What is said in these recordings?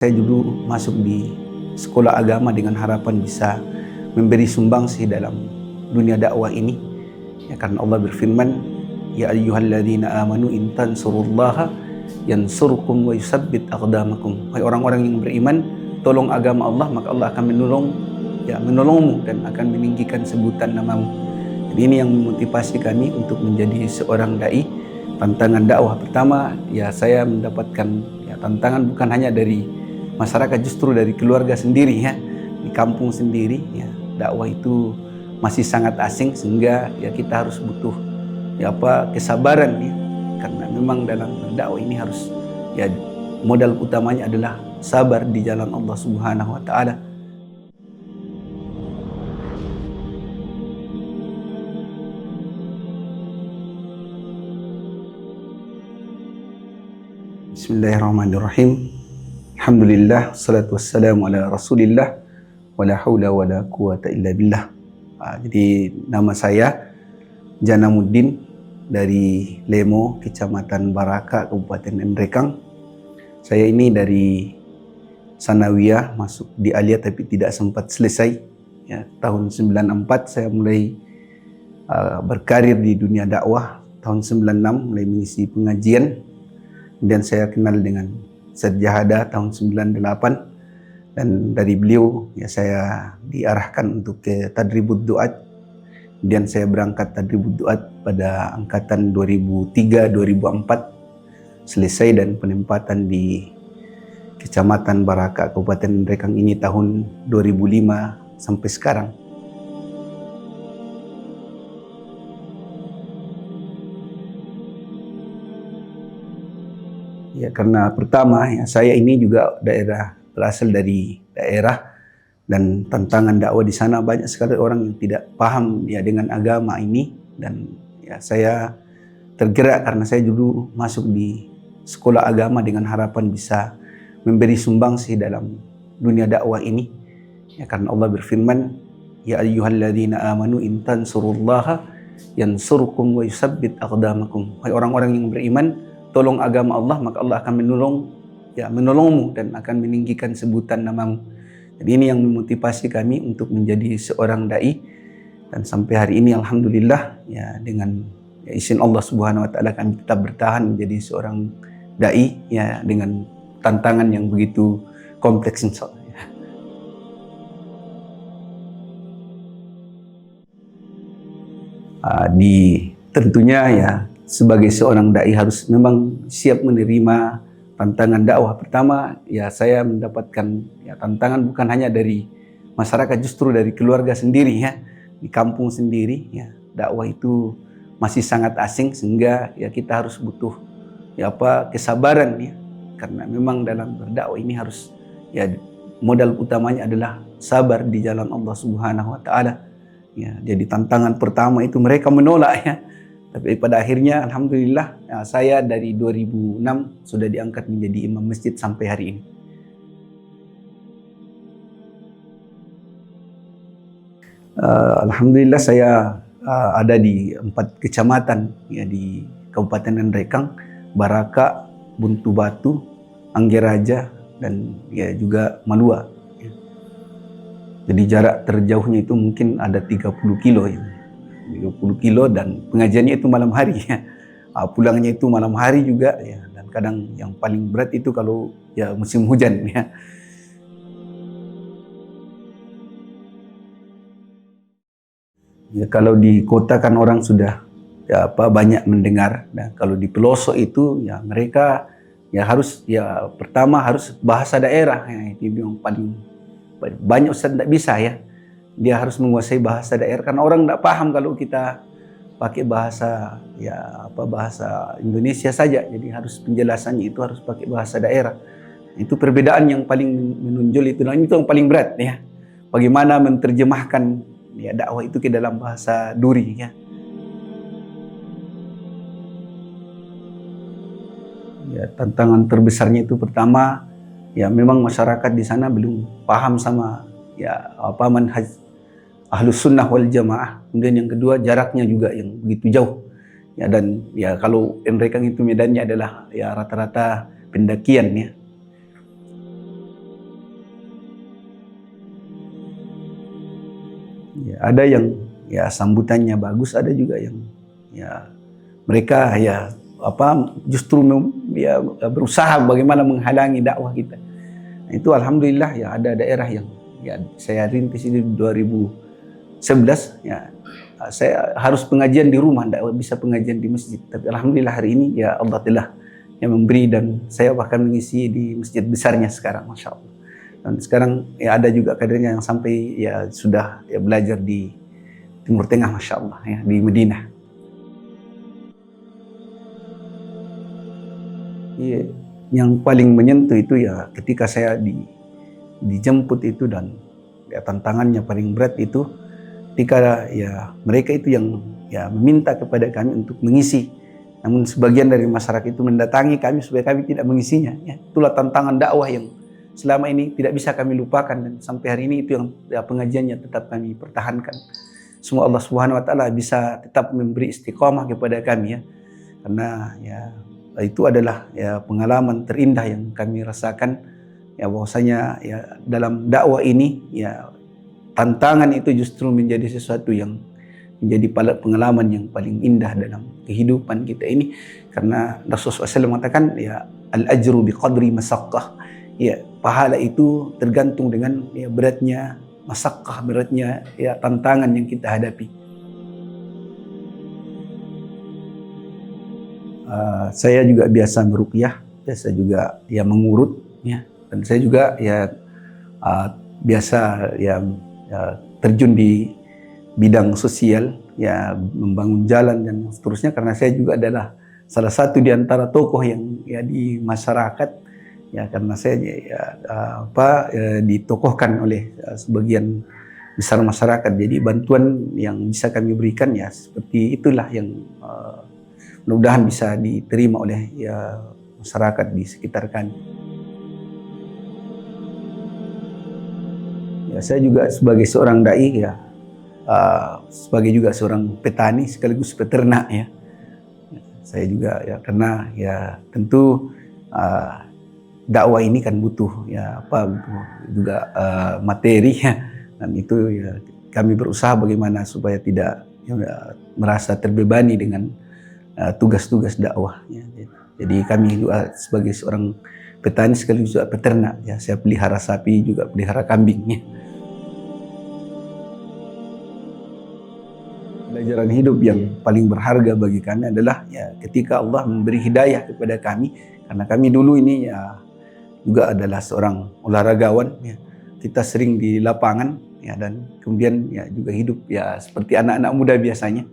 Saya dulu masuk di sekolah agama dengan harapan bisa memberi sumbangsi dalam dunia dakwah ini. Ya, karena Allah berfirman, "Ya ayyuhalladzina amanu in tansurullaha yansurkum wa yusabbit aqdamakum." Hai orang-orang yang beriman, tolong agama Allah maka Allah akan menolongmu dan akan meninggikan sebutan namamu. Jadi ini yang memotivasi kami untuk menjadi seorang dai. Tantangan dakwah pertama, ya saya mendapatkan tantangan bukan hanya dari masyarakat, justru dari keluarga sendiri ya, di kampung sendiri ya, dakwah itu masih sangat asing sehingga ya kita harus butuh kesabaran ya, karena memang dalam berdakwah ini harus modal utamanya adalah sabar di jalan Allah Subhanahu wa taala. Bismillahirrahmanirrahim. Alhamdulillah, salatu wassalamu ala rasulillah, wala hawla wala quwata illa billah. Jadi nama saya Janamuddin dari Lemo, Kecamatan Baraka, Kabupaten Nrekang. Saya ini dari Sanawiyah, masuk di Alia tapi tidak sempat selesai. Ya, tahun 94 saya mulai berkarir di dunia dakwah. Tahun 96 mulai mengisi pengajian. Dan saya kenal dengan Sajjahada tahun 98, dan dari beliau ya saya diarahkan untuk ke Tadribud Duat, dan saya berangkat Tadribud Duat pada angkatan 2003-2004, selesai dan penempatan di Kecamatan Baraka, Kabupaten Nrekang ini tahun 2005 sampai sekarang. Ya, karena pertama ya, saya ini juga berasal dari daerah, dan tantangan dakwah di sana banyak sekali orang yang tidak paham ya dengan agama ini, dan ya saya tergerak karena saya dulu masuk di sekolah agama dengan harapan bisa memberi sumbangsi dalam dunia dakwah ini. Ya, karena Allah berfirman, "Ya ayyuhalladzina amanu in tansurullaha yansurkum wa yusabbit aqdamakum." Hai orang-orang yang beriman, tolong agama Allah maka Allah akan menolongmu dan akan meninggikan sebutan namamu. Jadi ini yang memotivasi kami untuk menjadi seorang dai, dan sampai hari ini alhamdulillah ya dengan izin Allah Subhanahu wa taala kami tetap bertahan menjadi seorang dai ya, dengan tantangan yang begitu kompleks insyaallah. Tentunya ya sebagai seorang dai harus memang siap menerima tantangan dakwah. Pertama ya saya mendapatkan tantangan bukan hanya dari masyarakat, justru dari keluarga sendiri ya, di kampung sendiri ya, dakwah itu masih sangat asing sehingga ya kita harus butuh kesabaran ya, karena memang dalam berdakwah ini harus modal utamanya adalah sabar di jalan Allah Subhanahu wa taala. Ya, jadi tantangan pertama itu mereka menolak ya. Tapi pada akhirnya alhamdulillah saya dari 2006 sudah diangkat menjadi imam masjid sampai hari ini. Alhamdulillah saya ada di 4 kecamatan ya, di Kabupaten Nrekang, Baraka, Buntu Batu, Anggeraja, dan ya juga Malua. Jadi jarak terjauhnya itu mungkin ada 30 kilo ya. 30 kilo, dan pengajiannya itu malam hari ya. Pulangnya itu malam hari juga ya, dan kadang yang paling berat itu kalau ya musim hujan ya. Ya, kalau di kota kan orang sudah banyak mendengar. Nah, kalau di pelosok itu ya mereka harus pertama harus bahasa daerah ya, itu yang paling banyak ustaz tidak bisa ya. Dia harus menguasai bahasa daerah karena orang tidak paham kalau kita pakai bahasa bahasa Indonesia saja. Jadi harus penjelasannya itu harus pakai bahasa daerah. Itu perbedaan yang paling menonjol itu, dan itu yang paling berat ya. Bagaimana menerjemahkan dakwah itu ke dalam bahasa duri ya. Ya, tantangan terbesarnya itu pertama ya memang masyarakat di sana belum paham sama manhaj Ahlus Sunnah wal Jamaah. Kemudian yang kedua jaraknya juga yang begitu jauh. Ya, dan ya kalau Nrekang itu medannya adalah ya rata-rata pendakian ya. Ya, ada yang ya sambutannya bagus, ada juga yang ya mereka ya justru ya berusaha bagaimana menghalangi dakwah kita. Nah, itu alhamdulillah ya ada daerah yang ya saya rintis ini 2011 ya, saya harus pengajian di rumah, tidak bisa pengajian di masjid. Tapi alhamdulillah hari ini ya Allah telah yang memberi, dan saya bahkan mengisi di masjid besarnya sekarang, masya Allah. Dan sekarang ya ada juga kadernya yang sampai ya sudah ya belajar di Timur Tengah, masya Allah ya, di Madinah. Ya, yang paling menyentuh itu ya ketika saya dijemput itu, dan ya tantangannya paling berat itu ketika ya mereka itu yang ya meminta kepada kami untuk mengisi, namun sebagian dari masyarakat itu mendatangi kami supaya kami tidak mengisinya. Ya, itulah tantangan dakwah yang selama ini tidak bisa kami lupakan, dan sampai hari ini itu yang ya, pengajiannya tetap kami pertahankan. Semoga Allah Subhanahu Wa Taala bisa tetap memberi istiqomah kepada kami ya, karena ya itu adalah ya pengalaman terindah yang kami rasakan ya, bahwasanya ya dalam dakwah ini ya tantangan itu justru menjadi sesuatu yang menjadi pengalaman yang paling indah dalam kehidupan kita ini, karena Rasulullah SAW mengatakan ya al-ajru biqadri masaqqah, ya pahala itu tergantung dengan ya beratnya masaqqah, beratnya ya tantangan yang kita hadapi. Saya juga biasa meruqyah, biasa juga ya mengurut ya, dan saya juga ya biasa ya terjun di bidang sosial ya, membangun jalan dan seterusnya, karena saya juga adalah salah satu di antara tokoh yang ya di masyarakat ya, karena saya ya, ditokohkan oleh sebagian besar masyarakat. Jadi bantuan yang bisa kami berikan ya seperti itulah yang mudah-mudahan bisa diterima oleh ya masyarakat di sekitar kami. Ya, saya juga sebagai seorang dai ya, sebagai juga seorang petani sekaligus peternak ya. Saya juga ya, karena ya tentu dakwah ini kan butuh ya butuh juga materi ya, dan itu ya kami berusaha bagaimana supaya tidak ya, merasa terbebani dengan tugas-tugas dakwah ya. Jadi kami juga sebagai seorang petani sekaligus juga peternak ya, saya pelihara sapi juga pelihara kambing ya. Pelajaran hidup yang paling berharga bagi kami adalah ya ketika Allah memberi hidayah kepada kami, karena kami dulu ini ya juga adalah seorang olahragawan ya. Kita sering di lapangan ya, dan kemudian ya juga hidup ya seperti anak-anak muda biasanya.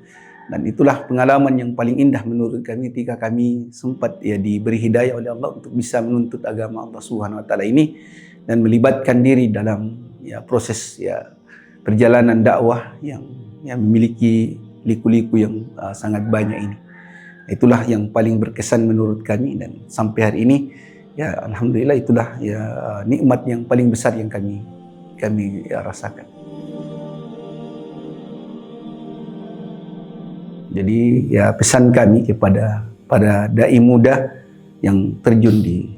Dan itulah pengalaman yang paling indah menurut kami ketika kami sempat ya diberi hidayah oleh Allah untuk bisa menuntut agama Allah Subhanahu Wa Taala ini, dan melibatkan diri dalam ya proses ya perjalanan dakwah yang memiliki liku-liku yang sangat banyak ini. Itulah yang paling berkesan menurut kami, dan sampai hari ini ya alhamdulillah itulah ya nikmat yang paling besar yang kami ya rasakan. Jadi ya pesan kami kepada para dai muda yang terjun di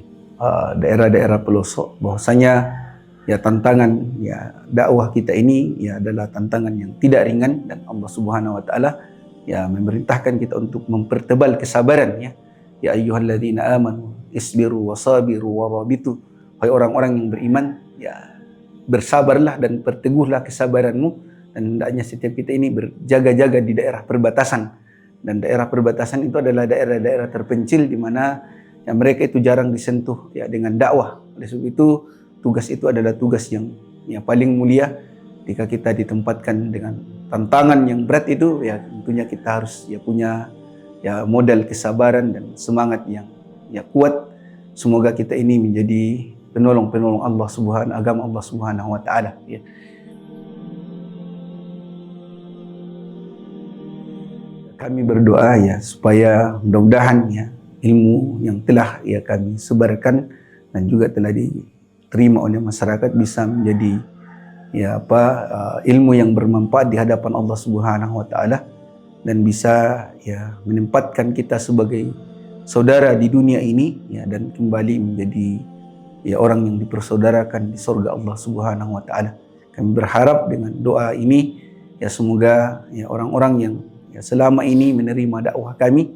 daerah-daerah pelosok, bahwasanya ya tantangan ya dakwah kita ini ya adalah tantangan yang tidak ringan, dan Allah Subhanahu Wa Taala ya memerintahkan kita untuk mempertebal kesabaran ya. Ya ayyuhalladzina amanu isbiru wasabiru warabitu, wahai orang-orang yang beriman ya bersabarlah dan perteguhlah kesabaranmu. Dan hendaknya setiap kita ini berjaga-jaga di daerah perbatasan, dan daerah perbatasan itu adalah daerah-daerah terpencil di mana ya mereka itu jarang disentuh ya dengan dakwah. Oleh sebab itu tugas itu adalah tugas yang paling mulia. Ketika kita ditempatkan dengan tantangan yang berat itu ya tentunya kita harus ya punya ya modal kesabaran dan semangat yang ya kuat. Semoga kita ini menjadi penolong-penolong agama Allah Subhanahu Wa Taala ya. Kami berdoa ya supaya mudah-mudahan ya ilmu yang telah ya kami sebarkan dan juga telah diterima oleh masyarakat bisa menjadi ya ilmu yang bermanfaat di hadapan Allah Subhanahu Wa Taala, dan bisa ya menempatkan kita sebagai saudara di dunia ini ya, dan kembali menjadi ya orang yang dipersaudarakan di surga Allah Subhanahu Wa Taala. Kami berharap dengan doa ini Ya semoga ya orang-orang yang ya selama ini menerima dakwah kami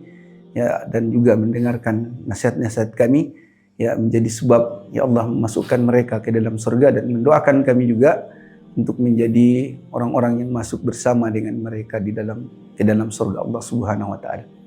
ya dan juga mendengarkan nasihat-nasihat kami ya menjadi sebab ya Allah memasukkan mereka ke dalam surga, dan mendoakan kami juga untuk menjadi orang-orang yang masuk bersama dengan mereka di dalam surga Allah Subhanahu wa taala.